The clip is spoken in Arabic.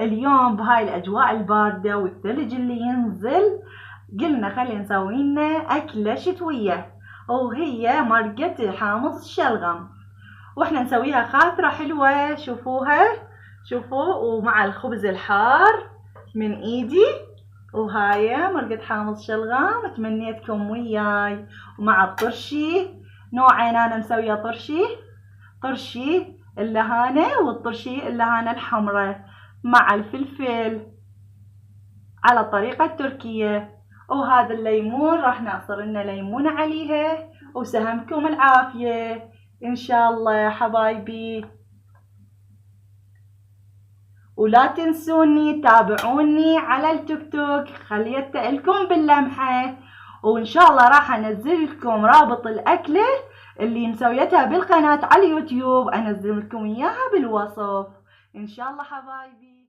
اليوم بهاي الأجواء الباردة والثلج اللي ينزل قلنا خلي نسوي لنا أكلة شتوية، وهي مرقة حامص الشلغم. واحنا نسويها خاطرة حلوة، شوفوها شوفوا، ومع الخبز الحار من ايدي. وهاي مرقة حامص شلغم تمنيتكم وياي، ومع الطرشي نوعين انا مسوية، طرشي اللهانة والطرشي اللهانة الحمراء مع الفلفل على الطريقة التركية. وهذا الليمون راح نعصر لنا ليمون عليها، وسهمكم العافية ان شاء الله يا حبايبي. ولا تنسوني تابعوني على التيك توك، خليت لكم باللمحة، وان شاء الله راح انزل لكم رابط الاكلة اللي مسويتها بالقناة على اليوتيوب، انزل لكم اياها بالوصف ان شاء الله حبايبي.